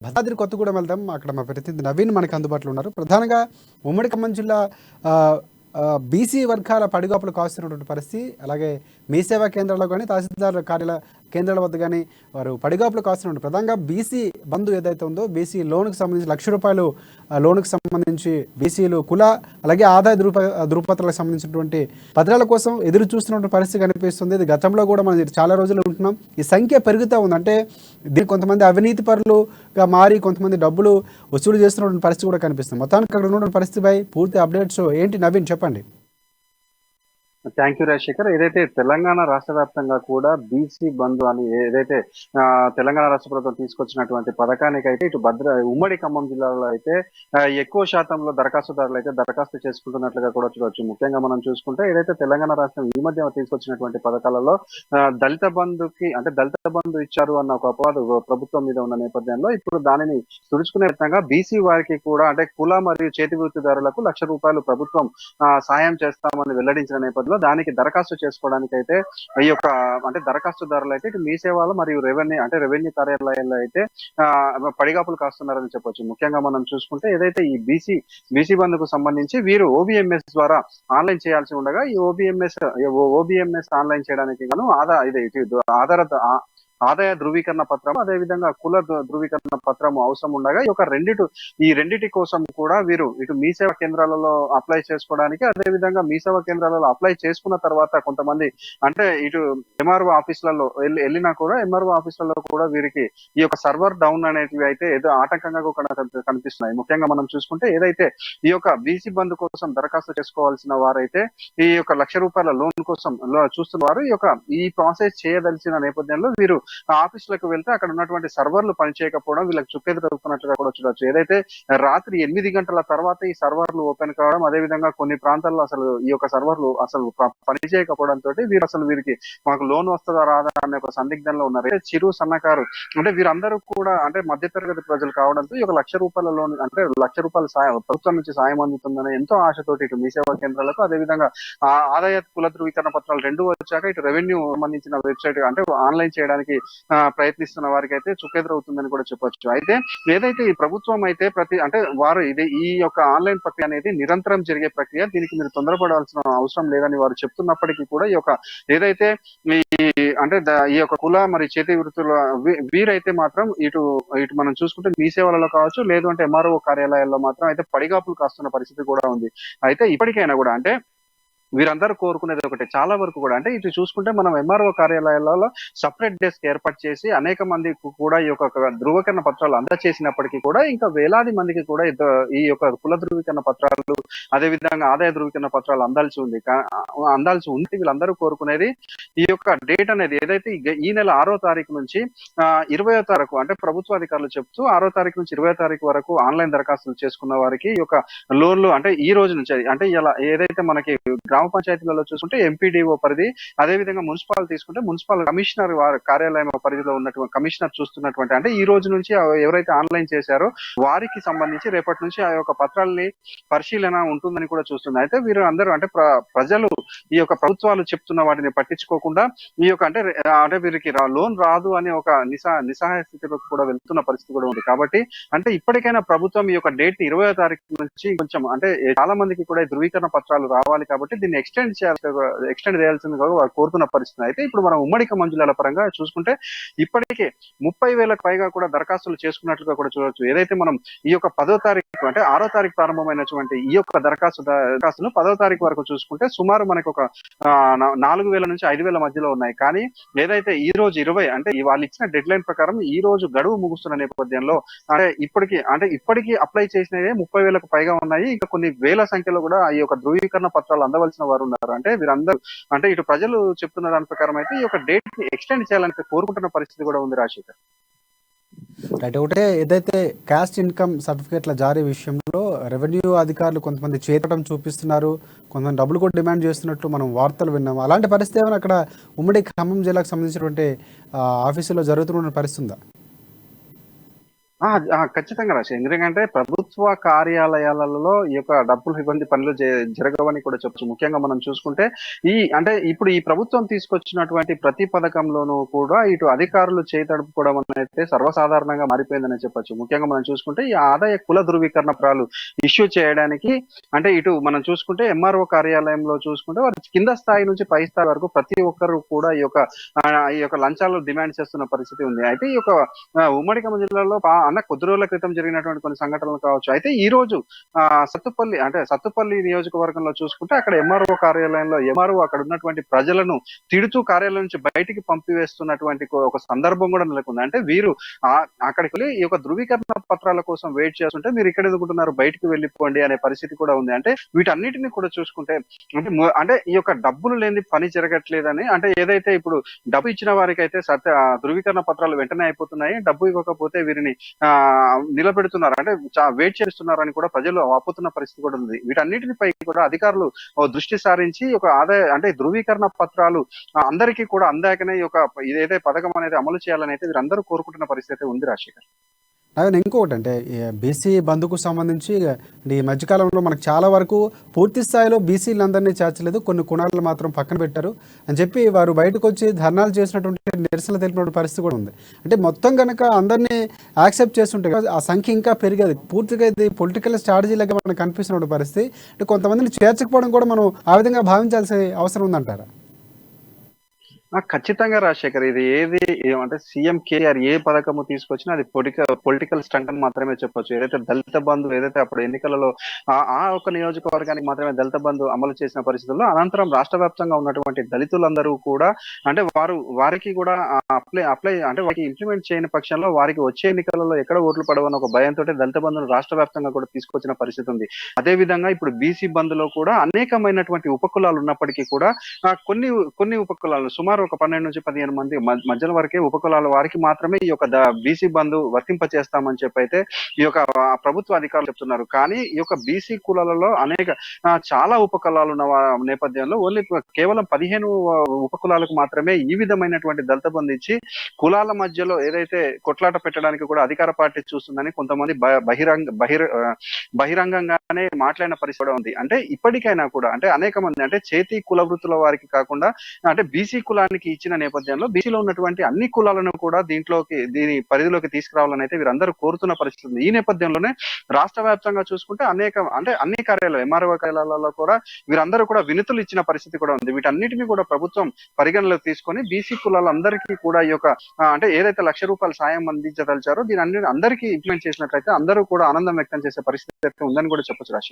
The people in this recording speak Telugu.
భద్రాద్రి కొత్తగూడెం వెళ్దాం. అక్కడ మా ప్రతినిధి నవీన్ మనకు అందుబాటులో ఉన్నారు. ప్రధానంగా ఉమ్మడి ఖమ్మం జిల్లా బీసీ వర్గాల పడిగాపులు కాస్తున్నటువంటి పరిస్థితి, అలాగే మీ సేవా కేంద్రాల్లో కానీ తహసీల్దార్ కార్యాలయ కేంద్రాల వద్ద కానీ వారు పడిగాపులు కాస్తున్నటువంటి ప్రధానంగా బీసీ బంధు ఏదైతే ఉందో బీసీ లోన్కి సంబంధించి ₹1,00,000 లోన్కి సంబంధించి బీసీలు కుల అలాగే ఆదాయ ధృవపత్రాలకు సంబంధించినటువంటి పత్రాల కోసం ఎదురు చూస్తున్నటువంటి పరిస్థితి కనిపిస్తుంది. ఇది గతంలో కూడా మనం చాలా రోజులు ఉంటున్నాం. ఈ సంఖ్య పెరుగుతూ ఉంది. అంటే దీనికి కొంతమంది అవినీతి పరులుగా మారి కొంతమంది డబ్బులు వసూలు చేస్తున్నటువంటి పరిస్థితి కూడా కనిపిస్తుంది. మొత్తానికి అక్కడ ఉన్నటువంటి పరిస్థితిపై పూర్తి అప్డేట్స్ ఏంటి నవీన్ చెప్పండి. Thank you Rajasekhar. ఏదైతే తెలంగాణ రాష్ట్ర వ్యాప్తంగా కూడా బీసీ బంధు అని ఏదైతే తెలంగాణ రాష్ట్ర ప్రభుత్వం తీసుకొచ్చినటువంటి పథకానికైతే ఇటు ఉమ్మడి ఖమ్మం జిల్లాలో అయితే ఎక్కువ శాతంలో దరఖాస్తుదారులు అయితే దరఖాస్తు చేసుకుంటున్నట్లుగా కూడా చూడవచ్చు. ముఖ్యంగా మనం చూసుకుంటే ఏదైతే తెలంగాణ రాష్ట్రం ఈ మధ్య తీసుకొచ్చినటువంటి పథకాలలో దళిత బంధుకి అంటే దళిత బంధు ఇచ్చారు అన్న ఒక అపవాదు ప్రభుత్వం మీద ఉన్న నేపథ్యంలో ఇప్పుడు దానిని తుడుచుకునే విధంగా బీసీ వారికి కూడా అంటే కుల మరియు చేతి వృత్తిదారులకు ₹1,00,000 ప్రభుత్వం సాయం చేస్తామని వెల్లడించిన నేపథ్యంలో దానికి దరఖాస్తు చేసుకోవడానికి అయితే ఈ యొక్క అంటే దరఖాస్తుదారులు అయితే ఇటు మీ సేవలు మరియు రెవెన్యూ కార్యాలయాల్లో అయితే పడిగాపులు కాస్తున్నారని చెప్పొచ్చు. ముఖ్యంగా మనం చూసుకుంటే ఏదైతే ఈ బీసీ బంధుకు సంబంధించి వీరు ఓబీఎంఎస్ ద్వారా ఆన్లైన్ చేయాల్సి ఉండగా ఈ ఓబీఎంఎస్ ఆన్లైన్ చేయడానికి గాను ఆదాయ ధృవీకరణ పత్రం అదేవిధంగా కుల ధృవీకరణ పత్రం అవసరం ఉండగా ఈ రెండిటి కోసం కూడా వీరు ఇటు మీ సేవా కేంద్రాలలో అప్లై చేసుకోవడానికి అదేవిధంగా మీ సేవా కేంద్రాలలో అప్లై చేసుకున్న తర్వాత కొంతమంది అంటే ఇటు ఎంఆర్ఓ ఆఫీసులలో వెళ్ళినా కూడా ఎంఆర్ఓ ఆఫీసులలో కూడా వీరికి ఈ యొక్క సర్వర్ డౌన్ అనేటివి అయితే ఏదో ఆటంకంగా కూడా కనిపిస్తున్నాయి. ముఖ్యంగా మనం చూసుకుంటే ఏదైతే ఈ యొక్క బీసీ బంధు కోసం దరఖాస్తు చేసుకోవాల్సిన వారైతే ఈ యొక్క ₹1,00,000 లోన్ కోసం చూస్తున్న వారు ఈ ప్రాసెస్ చేయదలిచిన నేపథ్యంలో వీరు ఆఫీసులకు వెళ్తే అక్కడ ఉన్నటువంటి సర్వర్లు పనిచేయకపోవడం వీళ్ళకి చుక్కెదురవుతున్నట్లుగా కూడా చూడొచ్చు. ఏదైతే రాత్రి 8 గంటల తర్వాత ఈ సర్వర్లు ఓపెన్ కావడం అదేవిధంగా కొన్ని ప్రాంతాల్లో అసలు ఈ యొక్క సర్వర్లు అసలు పనిచేయకపోవడంతో వీరికి మాకు లోన్ వస్తుందా రాదా అనే ఒక సందిగ్ధంలో ఉన్నారు. చిరు సన్నకారు అంటే వీరందరూ కూడా అంటే మధ్యతరగతి ప్రజలు కావడంతో ఈ ₹1,00,000 లోన్ అంటే ₹1,00,000 సాయం ప్రభుత్వం నుంచి సాయం అందుతుందని ఎంతో ఆశతోటి ఇటు మీ సేవా కేంద్రాలకు అదేవిధంగా ఆదాయ కుల ధృవీకరణ పత్రాలు 2 వచ్చాక ఇటు రెవెన్యూ సంబంధించిన వెబ్సైట్ అంటే ఆన్లైన్ చేయడానికి ప్రయత్నిస్తున్న వారికి అయితే చుక్కెదురవుతుందని కూడా చెప్పొచ్చు. అయితే ఏదైతే ఈ ప్రభుత్వం అయితే వారు ఈ యొక్క ఆన్లైన్ ప్రక్రియ అనేది నిరంతరం జరిగే ప్రక్రియ, దీనికి మీరు తొందరపడాల్సిన అవసరం లేదని వారు చెప్తున్నప్పటికీ కూడా ఈ యొక్క ఏదైతే ఈ యొక్క కుల మరి చేతి వృత్తుల వీరైతే మాత్రం ఇటు మనం చూసుకుంటే మీ సేవలలో కావచ్చు లేదు అంటే ఎంఆర్ఓ కార్యాలయాల్లో మాత్రం అయితే పడిగాపులు కాస్తున్న పరిస్థితి కూడా ఉంది. అయితే ఇప్పటికైనా కూడా అంటే వీరందరూ కోరుకునేది ఒకటి చాలా వరకు కూడా అంటే ఇటు చూసుకుంటే మనం ఎంఆర్ఓ కార్యాలయాలలో సపరేట్ డెస్క్ ఏర్పాటు చేసి అనేక మంది కూడా ఈ యొక్క ధృవీకరణ పత్రాలు అందజేసినప్పటికీ కూడా ఇంకా వేలాది మందికి కూడా ఈ యొక్క కుల ధృవీకరణ పత్రాలు అదేవిధంగా ఆదాయ ధృవీకరణ పత్రాలు అందాల్సి ఉంది. వీళ్ళందరూ కోరుకునేది ఈ యొక్క డేట్ అనేది ఏదైతే ఈ నెల 6వ తారీఖు నుంచి 20వ తారీఖు అంటే ప్రభుత్వ అధికారులు చెప్తూ 6వ తారీఖు నుంచి 20వ తారీఖు వరకు ఆన్లైన్ దరఖాస్తులు చేసుకున్న వారికి ఈ యొక్క లోన్లు అంటే ఈ రోజు నుంచి అంటే ఇలా ఏదైతే మనకి గ్రామ పంచాయతీలలో చూసుకుంటే ఎంపీడీఓ పరిధి అదేవిధంగా మున్సిపల్ తీసుకుంటే మున్సిపల్ కమిషనర్ కార్యాలయం పరిధిలో ఉన్నటువంటి కమిషనర్ చూస్తున్నటువంటి అంటే ఈ రోజు నుంచి ఎవరైతే ఆన్లైన్ చేశారో వారికి సంబంధించి రేపటి నుంచి ఆ యొక్క పత్రాలని పరిశీలన ఉంటుందని కూడా చూస్తుంది. అయితే వీరు అందరూ అంటే ప్రజలు ఈ యొక్క ప్రభుత్వాలు చెప్తున్న వాటిని పట్టించుకోకుండా ఈ యొక్క అంటే వీరికి లోన్ రాదు అనే ఒక నిస్సహాయ స్థితిలోకి కూడా వెళ్తున్న పరిస్థితి కూడా ఉంది. కాబట్టి అంటే ఇప్పటికైనా ప్రభుత్వం ఈ యొక్క డేట్ 20వ తారీఖు నుంచి కొంచెం అంటే చాలా మందికి కూడా ధృవీకరణ పత్రాలు రావాలి కాబట్టి దీన్ని ఎక్స్టెండ్ చేయాల్సిందిగా వారు కోరుతున్న పరిస్థితి. అయితే ఇప్పుడు మనం ఉమ్మడి ఖమ్మం జిల్లాల పరంగా చూసుకుంటే ఇప్పటికే 30,000కు పైగా కూడా దరఖాస్తులు చేసుకున్నట్లుగా కూడా చూడవచ్చు. ఏదైతే మనం ఈ యొక్క 10వ తారీఖు అంటే 6వ తారీఖు ప్రారంభమైనటువంటి ఈ యొక్క దరఖాస్తును 10వ తారీఖు వరకు చూసుకుంటే సుమారు మనకు ఒక 4,000 నుంచి 5,000 మధ్యలో ఉన్నాయి. కానీ ఏదైతే ఈ రోజు 20 అంటే వాళ్ళు ఇచ్చిన డెడ్ లైన్ ప్రకారం ఈ రోజు గడువు ముగుస్తున్న నేపథ్యంలో అంటే ఇప్పటికీ అప్లై చేసినవే 30,000కు పైగా ఉన్నాయి. ఇంకా కొన్ని వేల సంఖ్యలో కూడా ఈ యొక్క ధృవీకరణ పత్రాలు అందవలసిన వారు ఉన్నారు. అంటే వీరందరూ అంటే ఇటు ప్రజలు చెప్తున్న దాని ప్రకారం అయితే ఈ యొక్క డేట్ ని ఎక్స్టెండ్ చేయాలని కోరుకుంటున్న పరిస్థితి కూడా ఉంది రాజశేఖర్. రైట్. ఒకటే ఏదైతే క్యాస్ట్ ఇన్కమ్ సర్టిఫికేట్ల జారీ విషయంలో రెవెన్యూ అధికారులు కొంతమంది చేతటం చూపిస్తున్నారు, కొంతమంది డబ్బులు కూడా డిమాండ్ చేస్తున్నట్లు మనం వార్తలు విన్నాము. అలాంటి పరిస్థితి ఏమైనా అక్కడ ఉమ్మడి ఖమ్మం జిల్లాకు సంబంధించినటువంటి ఆఫీసులో జరుగుతున్న పరిస్థితి ఉందా? ఖచ్చితంగా రాశి. ఎందుకంటే ప్రభుత్వ కార్యాలయాలలో ఈ యొక్క డబ్బులు ఇబ్బంది పనులు జరగవని కూడా చెప్పొచ్చు. ముఖ్యంగా మనం చూసుకుంటే అంటే ఇప్పుడు ఈ ప్రభుత్వం తీసుకొచ్చినటువంటి ప్రతి పథకంలోనూ కూడా ఇటు అధికారులు చేతడుపుకోవడం అనేది సర్వసాధారణంగా మారిపోయిందనే చెప్పొచ్చు. ముఖ్యంగా మనం చూసుకుంటే ఈ ఆదాయ కుల ధృవీకరణ పత్రాలు ఇష్యూ చేయడానికి అంటే ఇటు మనం చూసుకుంటే ఎంఆర్ఓ కార్యాలయంలో చూసుకుంటే వారి కింద స్థాయి నుంచి పై స్థాయి వరకు ప్రతి ఒక్కరు కూడా ఈ యొక్క లంచాలు డిమాండ్ చేస్తున్న పరిస్థితి ఉంది. అయితే ఈ యొక్క ఉమ్మడి ఖమ్మం జిల్లాలో అన్న కొద్ది రోజుల క్రితం జరిగినటువంటి కొన్ని సంఘటనలు కావచ్చు. అయితే ఈ రోజు సత్తుపల్లి నియోజకవర్గంలో చూసుకుంటే అక్కడ ఎంఆర్ఓ కార్యాలయంలో ఎంఆర్ఓ అక్కడ ఉన్నటువంటి ప్రజలను తిడుతూ కార్యాలయం నుంచి బయటికి పంపివేస్తున్నటువంటి ఒక సందర్భం కూడా నెలకొంది. అంటే వీరు అక్కడికి వెళ్ళి ఈ యొక్క ధృవీకరణ పత్రాల కోసం వెయిట్ చేస్తుంటే మీరు ఇక్కడ ఎదుగుతున్నారు, బయటికి వెళ్ళిపోండి అనే పరిస్థితి కూడా ఉంది. అంటే వీటన్నిటిని కూడా చూసుకుంటే అంటే ఈ యొక్క డబ్బులు లేని పని జరగట్లేదని, అంటే ఏదైతే ఇప్పుడు డబ్బు ఇచ్చిన వారికి అయితే ధృవీకరణ పత్రాలు వెంటనే అయిపోతున్నాయి, డబ్బు ఇవ్వకపోతే వీరిని నిలబెడుతున్నారు, అంటే వెయిట్ చేస్తున్నారని కూడా ప్రజలు ఆపుతున్న పరిస్థితి కూడా ఉంది. వీటన్నిటిపై కూడా అధికారులు దృష్టి సారించి ఒక ఆదాయ అంటే ధృవీకరణ పత్రాలు అందరికీ కూడా అందాకనే ఈ యొక్క ఏదైతే పథకం అనేది అమలు చేయాలని అయితే వీరందరూ కోరుకుంటున్న పరిస్థితి ఉంది రాజశేఖర్. అలాగే ఇంకొకటి అంటే బీసీ బంధుకు సంబంధించి ఈ మధ్యకాలంలో మనకు చాలా వరకు పూర్తి స్థాయిలో బీసీలందరినీ చేర్చలేదు, కొన్ని కుణాలను మాత్రం పక్కన పెట్టారు అని చెప్పి వారు బయటకు వచ్చి ధర్నాలు చేసినటువంటి నిరసన తెలిపినటువంటి పరిస్థితి కూడా ఉంది. అంటే మొత్తం కనుక అందరినీ యాక్సెప్ట్ చేస్తుంటే ఆ సంఖ్య ఇంకా పెరిగేది. పూర్తిగా ఇది పొలిటికల్ స్ట్రాటజీలాగా మనకు కనిపిస్తున్న పరిస్థితి. అంటే కొంతమందిని చేర్చకపోవడం కూడా మనం ఆ విధంగా భావించాల్సిన అవసరం ఉందంటారా? ఖచ్చితంగా రాజశేఖర్, ఇది అంటే సీఎం కేఆర్ ఏ పథకము తీసుకొచ్చినా అది పొలిటికల్ స్టంట్ అని మాత్రమే చెప్పొచ్చు. ఏదైతే దళిత బంధు ఏదైతే అప్పుడు ఎన్నికలలో ఒక నియోజకవర్గానికి మాత్రమే దళిత బంధు అమలు చేసిన పరిస్థితుల్లో అనంతరం రాష్ట్ర వ్యాప్తంగా ఉన్నటువంటి దళితులందరూ కూడా అంటే వారికి కూడా అప్లై అంటే వారికి ఇంప్లిమెంట్ చేయని పక్షంలో వారికి వచ్చే ఎన్నికలలో ఎక్కడ ఓట్లు పడవని ఒక భయంతో దళిత బంధును రాష్ట్ర వ్యాప్తంగా కూడా తీసుకొచ్చిన పరిస్థితి ఉంది. అదే విధంగా ఇప్పుడు బీసీ బంధులో కూడా అనేకమైనటువంటి ఉపకులాలు ఉన్నప్పటికీ కూడా కొన్ని ఉపకులాలు సుమారు ఒక 12 నుంచి 15 మంది మధ్యలో వరకే ఉపకులాల వారికి మాత్రమే ఈ యొక్క బీసీ బంధు వర్తింప చేస్తామని చెప్పి అయితే ఈ యొక్క ప్రభుత్వ అధికారులు చెప్తున్నారు. కానీ ఈ యొక్క బీసీ కులాలలో చాలా ఉపకులాలు ఉన్న నేపథ్యంలో ఓన్లీ కేవలం 15 ఉపకులాలకు మాత్రమే ఈ విధమైనటువంటి దళిత బంధు ఇచ్చి కులాల మధ్యలో ఏదైతే కొట్లాట పెట్టడానికి కూడా అధికార పార్టీ చూస్తుందని కొంతమంది బహిరంగంగానే మాట్లాడిన పరిస్థితి ఉంది. అంటే ఇప్పటికైనా కూడా అంటే అనేక మంది అంటే చేతి కుల వృత్తుల వారికి కాకుండా అంటే బీసీ కులానికి ఇచ్చిన నేపథ్యంలో బీసీలో ఉన్నటువంటి అన్ని కులాలను కూడా దీని పరిధిలోకి తీసుకురావాలని అయితే వీరందరూ కోరుతున్న పరిస్థితి ఉంది. ఈ నేపథ్యంలోనే రాష్ట్ర వ్యాప్తంగా చూసుకుంటే అన్ని కార్యాలయాలు ఎంఆర్ఓ కార్యాలయాల్లో కూడా వీరందరూ కూడా వినతులు ఇచ్చిన పరిస్థితి కూడా ఉంది. వీటన్నిటిని కూడా ప్రభుత్వం పరిగణలోకి తీసుకొని బీసీ కులాలందరికీ కూడా ఈ యొక్క అంటే ఏదైతే ₹1,00,000 సాయం అందించదలిచారో దీని అందరికీ ఇంప్లిమెంట్ చేసినట్లయితే అందరూ కూడా ఆనందం వ్యక్తం చేసే పరిస్థితి ఉందని కూడా చెప్పొచ్చు రాశి.